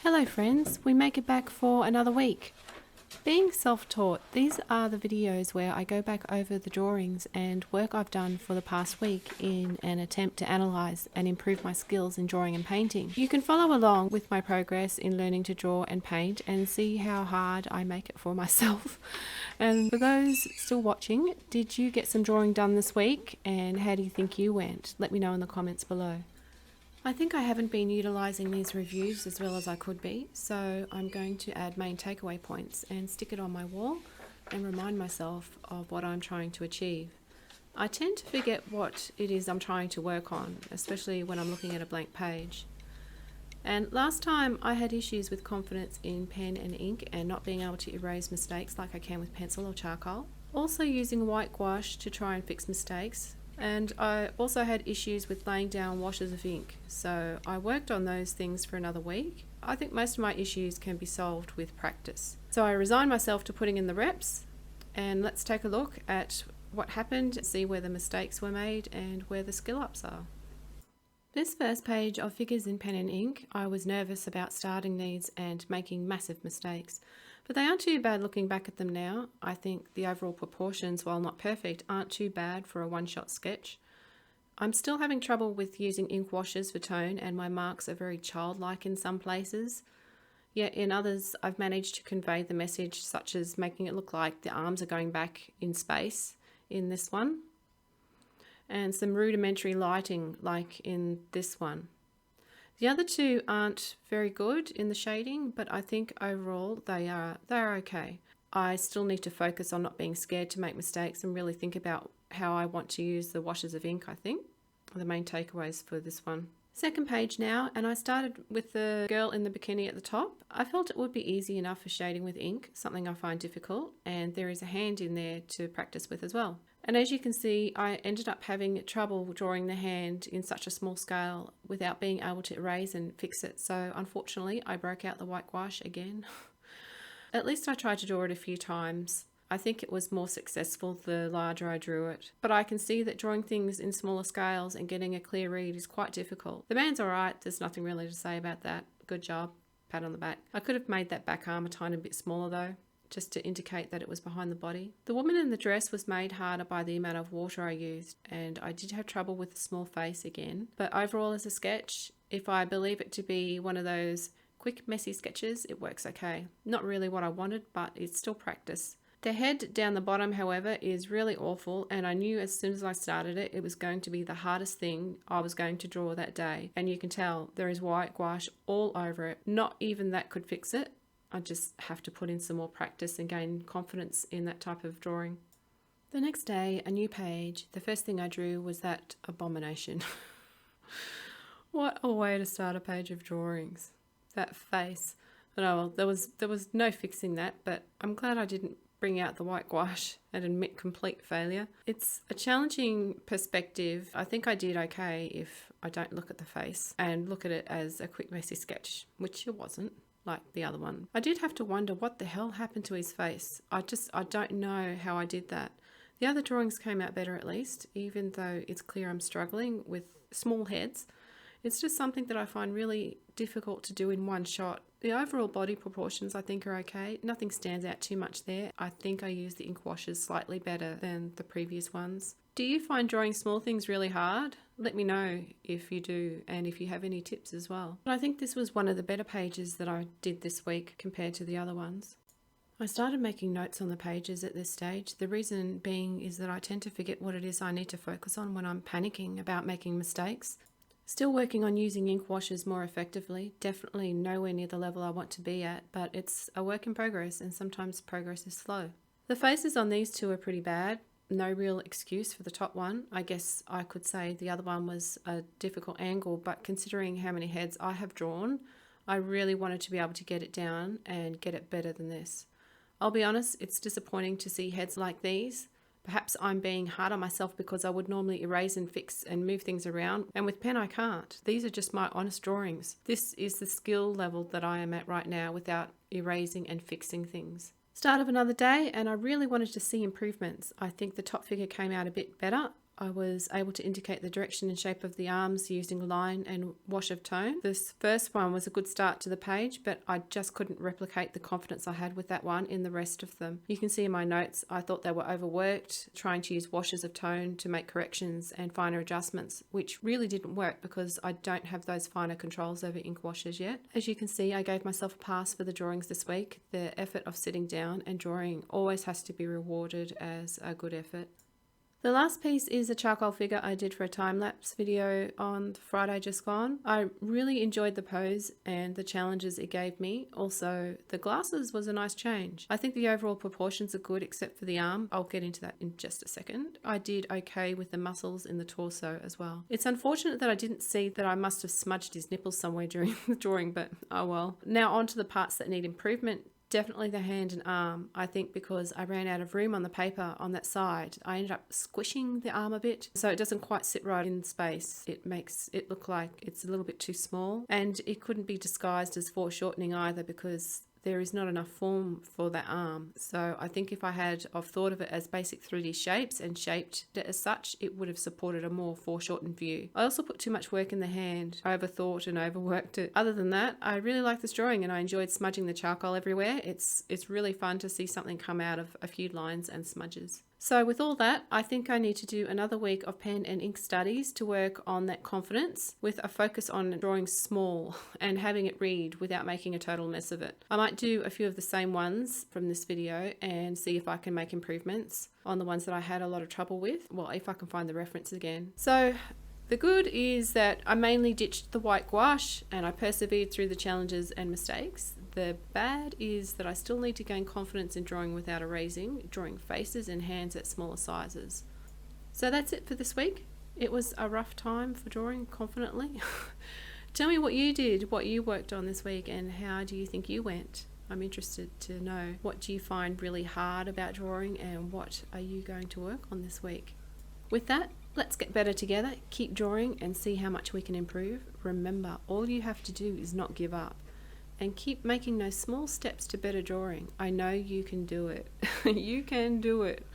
Hello friends, we make it back for another week. Being self-taught, these are the videos where I go back over the drawings and work I've done for the past week in an attempt to analyse and improve my skills in drawing and painting. You can follow along with my progress in learning to draw and paint and see how hard I make it for myself. And for those still watching, did you get some drawing done this week and how do you think you went? Let me know in the comments below. I think I haven't been utilising these reviews as well as I could be, so I'm going to add main takeaway points and stick it on my wall and remind myself of what I'm trying to achieve. I tend to forget what it is I'm trying to work on, especially when I'm looking at a blank page. And last time I had issues with confidence in pen and ink and not being able to erase mistakes like I can with pencil or charcoal. Also using white gouache to try and fix mistakes. And I also had issues with laying down washes of ink, so I worked on those things for another week. I think most of my issues can be solved with practice. So I resigned myself to putting in the reps, and let's take a look at what happened, see where the mistakes were made and where the skill ups are. This first page of figures in pen and ink, I was nervous about starting these and making massive mistakes. But they aren't too bad looking back at them now. I think the overall proportions, while not perfect, aren't too bad for a one-shot sketch. I'm still having trouble with using ink washes for tone and my marks are very childlike in some places. Yet in others I've managed to convey the message, such as making it look like the arms are going back in space in this one. And some rudimentary lighting like in this one. The other two aren't very good in the shading, but I think overall they're okay. I still need to focus on not being scared to make mistakes and really think about how I want to use the washes of ink, I think. The main takeaways for this one. Second page now, and I started with the girl in the bikini at the top. I felt it would be easy enough for shading with ink, something I find difficult, and there is a hand in there to practice with as well. And as you can see, I ended up having trouble drawing the hand in such a small scale without being able to erase and fix it. So unfortunately, I broke out the white gouache again. At least I tried to draw it a few times. I think it was more successful the larger I drew it. But I can see that drawing things in smaller scales and getting a clear read is quite difficult. The man's alright, there's nothing really to say about that. Good job, pat on the back. I could have made that back arm a tiny bit smaller though, just to indicate that it was behind the body. The woman in the dress was made harder by the amount of water I used, and I did have trouble with the small face again. But overall as a sketch, if I believe it to be one of those quick messy sketches, it works okay. Not really what I wanted, but it's still practice. The head down the bottom, however, is really awful, and I knew as soon as I started it, it was going to be the hardest thing I was going to draw that day. And you can tell there is white gouache all over it. Not even that could fix it. I just have to put in some more practice and gain confidence in that type of drawing. The next day, a new page. The first thing I drew was that abomination. What a way to start a page of drawings. That face. But oh well, there was no fixing that, but I'm glad I didn't bring out the white gouache and admit complete failure. It's a challenging perspective. I think I did okay if I don't look at the face and look at it as a quick messy sketch, which it wasn't like the other one. I did have to wonder what the hell happened to his face. I don't know how I did that. The other drawings came out better at least, even though it's clear I'm struggling with small heads. It's just something that I find really difficult to do in one shot. The overall body proportions I think are okay. Nothing stands out too much there. I think I use the ink washes slightly better than the previous ones. Do you find drawing small things really hard? Let me know if you do and if you have any tips as well. But I think this was one of the better pages that I did this week compared to the other ones. I started making notes on the pages at this stage. The reason being is that I tend to forget what it is I need to focus on when I'm panicking about making mistakes. Still working on using ink washes more effectively. Definitely nowhere near the level I want to be at, but it's a work in progress and sometimes progress is slow. The faces on these two are pretty bad. No real excuse for the top one. I guess I could say the other one was a difficult angle, but considering how many heads I have drawn, I really wanted to be able to get it down and get it better than this. I'll be honest, it's disappointing to see heads like these. Perhaps I'm being hard on myself because I would normally erase and fix and move things around, and with pen I can't. These are just my honest drawings. This is the skill level that I am at right now without erasing and fixing things. Start of another day, and I really wanted to see improvements. I think the top figure came out a bit better. I was able to indicate the direction and shape of the arms using line and wash of tone. This first one was a good start to the page, but I just couldn't replicate the confidence I had with that one in the rest of them. You can see in my notes, I thought they were overworked, trying to use washes of tone to make corrections and finer adjustments, which really didn't work because I don't have those finer controls over ink washes yet. As you can see, I gave myself a pass for the drawings this week. The effort of sitting down and drawing always has to be rewarded as a good effort. The last piece is a charcoal figure I did for a time-lapse video on Friday just gone. I really enjoyed the pose and the challenges it gave me. Also, the glasses was a nice change. I think the overall proportions are good except for the arm. I'll get into that in just a second. I did okay with the muscles in the torso as well. It's unfortunate that I didn't see that I must have smudged his nipples somewhere during the drawing, but oh well. Now on to the parts that need improvement. Definitely the hand and arm. I think because I ran out of room on the paper on that side, I ended up squishing the arm a bit, so it doesn't quite sit right in space. It makes it look like it's a little bit too small, and it couldn't be disguised as foreshortening either because there is not enough form for that arm. So I think if I had thought of it as basic 3D shapes and shaped it as such, it would have supported a more foreshortened view. I also put too much work in the hand. I overthought and overworked it. Other than that, I really like this drawing and I enjoyed smudging the charcoal everywhere. It's really fun to see something come out of a few lines and smudges. So with all that, I think I need to do another week of pen and ink studies to work on that confidence with a focus on drawing small and having it read without making a total mess of it. I might do a few of the same ones from this video and see if I can make improvements on the ones that I had a lot of trouble with. Well, if I can find the reference again. So the good is that I mainly ditched the white gouache and I persevered through the challenges and mistakes. The bad is that I still need to gain confidence in drawing without erasing, drawing faces and hands at smaller sizes. So that's it for this week. It was a rough time for drawing confidently. Tell me what you did, what you worked on this week, and how do you think you went? I'm interested to know, what do you find really hard about drawing and what are you going to work on this week? With that, let's get better together, keep drawing and see how much we can improve. Remember, all you have to do is not give up. And keep making those small steps to better drawing. I know you can do it. You can do it.